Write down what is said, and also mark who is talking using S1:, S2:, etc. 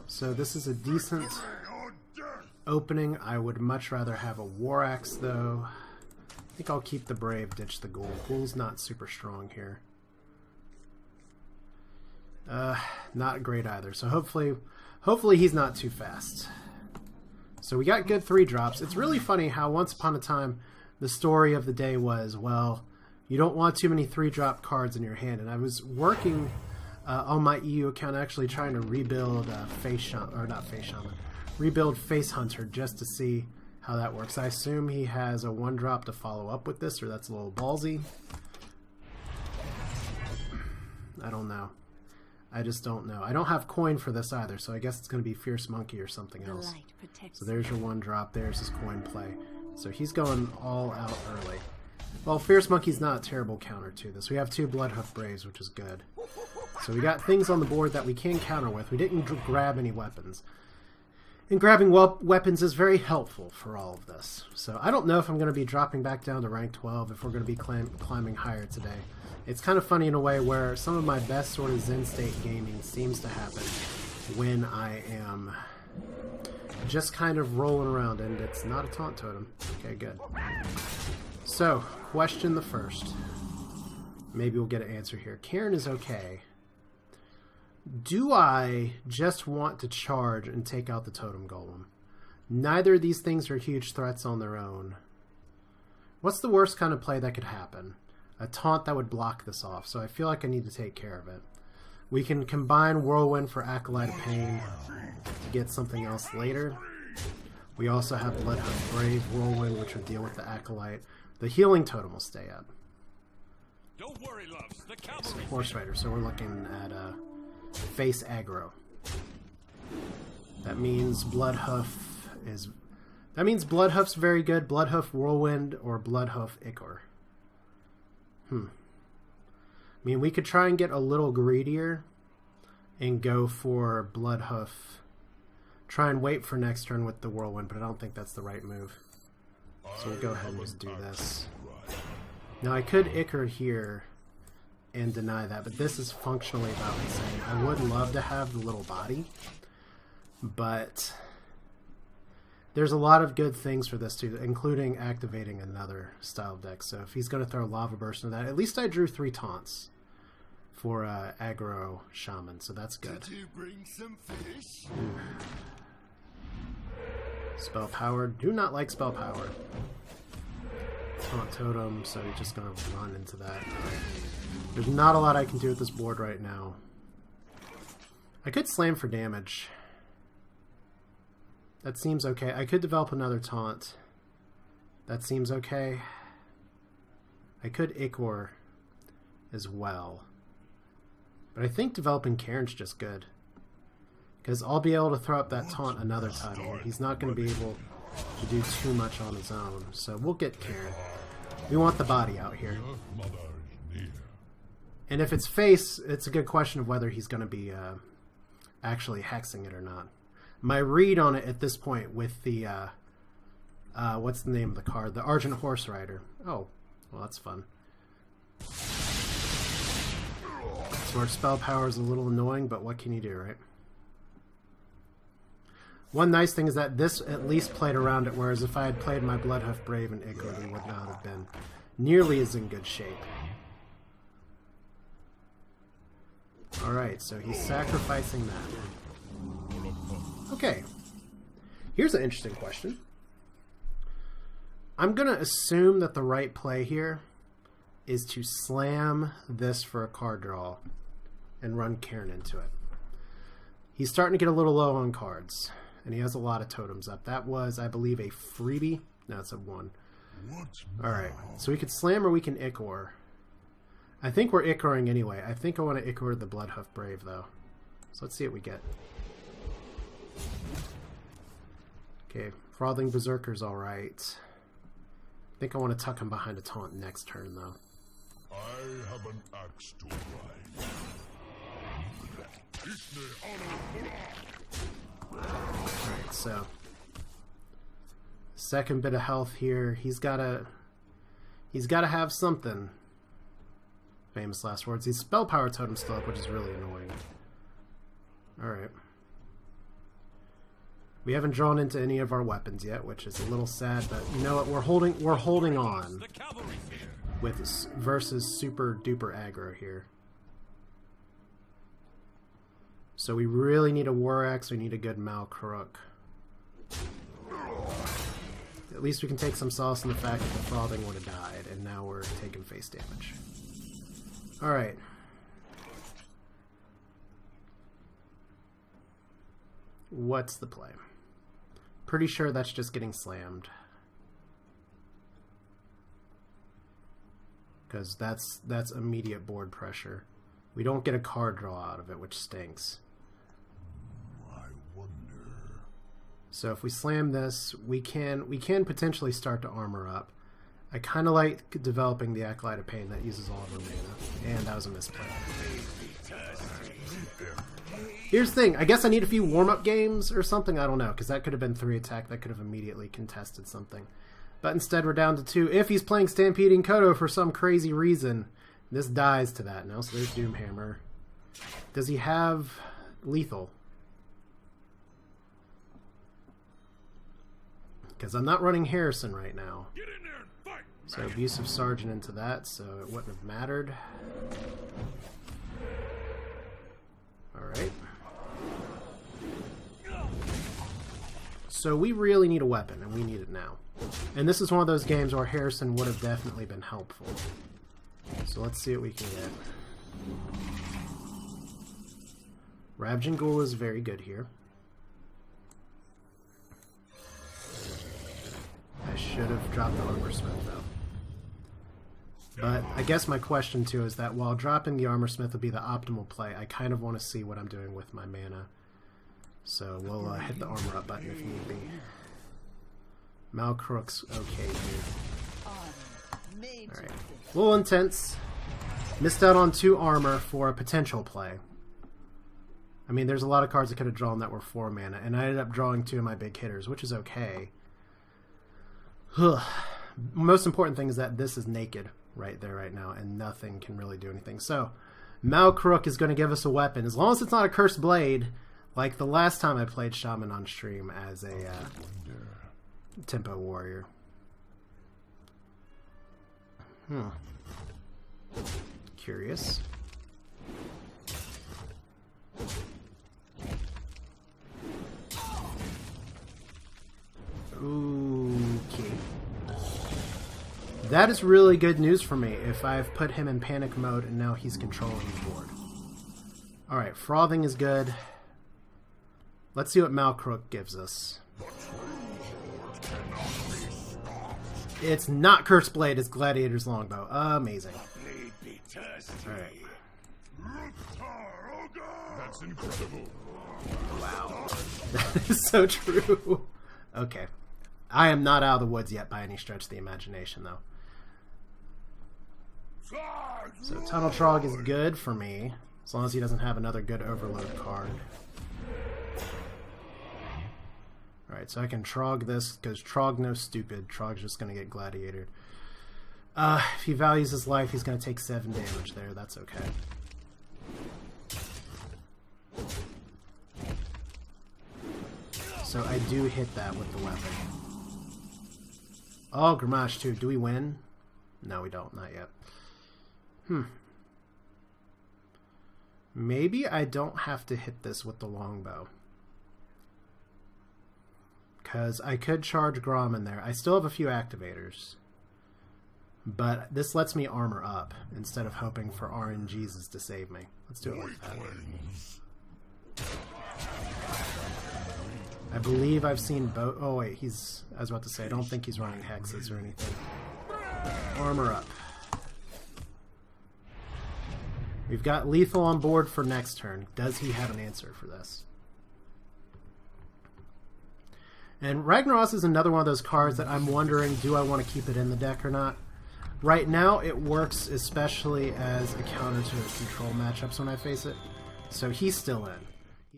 S1: So this is a decent opening. I would much rather have a War Axe, though. I think I'll keep the Brave, ditch the Ghoul. Ghoul's not super strong here. Not great either. So hopefully he's not too fast. So we got good 3-drops. It's really funny how once upon a time the story of the day was, well, you don't want too many 3-drop cards in your hand. And I was working on my EU account actually trying to rebuild rebuild Face Hunter just to see how that works. I assume he has a 1-drop to follow up with this, or that's a little ballsy. I don't know. I just don't know. I don't have coin for this either, so I guess it's going to be Fierce Monkey or something else. So there's your 1-drop. There's his coin play. So he's going all out early. Well, Fierce Monkey's not a terrible counter to this. We have 2 Bloodhoof Braves, which is good. So we got things on the board that we can counter with. We didn't grab any weapons. And grabbing weapons is very helpful for all of this. So I don't know if I'm going to be dropping back down to rank 12, if we're going to be climbing higher today. It's kind of funny in a way where some of my best sort of Zen state gaming seems to happen when I am just kind of rolling around, and it's not a taunt totem. Okay, good. So, question the first. Maybe we'll get an answer here. Karen is okay. Do I just want to charge and take out the Totem Golem? Neither of these things are huge threats on their own. What's the worst kind of play that could happen? A taunt that would block this off, so I feel like I need to take care of it. We can combine Whirlwind for Acolyte of Pain to get something else later. We also have Bloodhoof Brave Whirlwind, which would deal with the Acolyte. The Healing Totem will stay up.
S2: Don't worry, loves. The cavalry.
S1: So Horse Rider, so we're looking at face aggro. That means Bloodhoof is... That means Bloodhoof's very good. Bloodhoof Whirlwind or Bloodhoof Ichor. I mean, we could try and get a little greedier and go for Bloodhoof. Try and wait for next turn with the Whirlwind, but I don't think that's the right move. So we'll go ahead and just do this. Now, I could Ichor here and deny that, but this is functionally about the same. I would love to have the little body, but there's a lot of good things for this too, including activating another style deck. So if he's going to throw Lava Burst into that, at least I drew 3 taunts for aggro Shaman, so that's good.
S2: Did you bring some fish?
S1: Spell Power. Do not like Spell Power. Taunt Totem, so you're just going to run into that. There's not a lot I can do with this board right now. I could slam for damage. That seems okay. I could develop another taunt. That seems okay. I could Ichor as well. But I think developing Karen's just good. Because I'll be able to throw up that taunt another time. Here. He's not going to be able to do too much on his own. So we'll get Karen. We want the body out here. And if it's face, it's a good question of whether he's going to be actually hexing it or not. My read on it at this point with the, what's the name of the card? The Argent Horse Rider. Oh, well that's fun. So our spell power is a little annoying, but what can you do, right? One nice thing is that this at least played around it, whereas if I had played my Bloodhoof Brave and Ichor, they would not have been nearly as in good shape. Alright, so he's sacrificing that. Okay. Here's an interesting question. I'm going to assume that the right play here is to slam this for a card draw and run Karen into it. He's starting to get a little low on cards, and he has a lot of totems up. That was, I believe, a freebie. No, it's a 1. Alright, so we could slam or we can Ichor. I think we're Ichoring anyway. I think I want to Ichor the Bloodhoof Brave, though. So let's see what we get. Okay, Frothing Berserker's alright. I think I want to tuck him behind a taunt next turn, though.
S2: I have an axe to grind.
S1: Alright, so second bit of health here. He's gotta have something. Famous last words. He's spell power totem still up, which is really annoying. Alright. We haven't drawn into any of our weapons yet, which is a little sad, but you know what? We're holding on with versus super duper aggro here. So we really need a War Axe, we need a good Malcrook. At least we can take some solace in the fact that the Frothing would have died, and now we're taking face damage. Alright. What's the play? Pretty sure that's just getting slammed. Because that's immediate board pressure. We don't get a card draw out of it, which stinks.
S2: I wonder.
S1: So if we slam this, we can potentially start to armor up. I kind of like developing the Acolyte of Pain that uses all of our mana. And that was a misplay. Here's the thing. I guess I need a few warm-up games or something. I don't know, because that could have been 3 attack. That could have immediately contested something. But instead we're down to 2. If he's playing Stampeding Kodo for some crazy reason, this dies to that now. So there's Doomhammer. Does he have lethal? Because I'm not running Harrison right now.
S2: Get in there and fight.
S1: So Abusive Sergeant into that, so it wouldn't have mattered. Alright. So we really need a weapon, and we need it now. And this is one of those games where Harrison would have definitely been helpful. So let's see what we can get. Ravaging Ghoul is very good here. I should have dropped the Armor Smith, though. But I guess my question, too, is that while dropping the Armor Smith would be the optimal play, I kind of want to see what I'm doing with my mana. So we'll hit the Armor Up button if need be. Malcrook's okay here. Alright. A little intense. Missed out on 2 armor for a potential play. I mean, there's a lot of cards I could have drawn that were 4 mana, and I ended up drawing 2 of my big hitters, which is okay. Most important thing is that this is naked right there right now, and nothing can really do anything. So, Malcrook is going to give us a weapon. As long as it's not a Cursed Blade, like the last time I played Shaman on stream as a Tempo Warrior. Curious. Okay. That is really good news for me if I've put him in panic mode and now he's controlling the board. Alright, Frothing is good. Let's see what Malcrook gives us. It's not Cursed Blade, it's Gladiator's Longbow. Amazing. Alright.
S2: That's incredible.
S1: Wow. That is so true. Okay. I am not out of the woods yet by any stretch of the imagination, though. So Tunnel Trog is good for me, as long as he doesn't have another good Overload card. Alright, so I can Trog this, because Trog no stupid. Trog's just going to get Gladiator. If he values his life, he's going to take 7 damage there. That's okay. So I do hit that with the weapon. Oh, Gramage too. Do we win? No, we don't. Not yet. Maybe I don't have to hit this with the longbow. Because I could charge Grom in there. I still have a few activators. But this lets me armor up instead of hoping for RNGs to save me. Let's do it like that. I believe I've seen both. Oh wait, he's... I was about to say, I don't think he's running hexes or anything. Armor up. We've got lethal on board for next turn. Does he have an answer for this? And Ragnaros is another one of those cards that I'm wondering, do I want to keep it in the deck or not? Right now, it works especially as a counter to control matchups when I face it. So he's still in.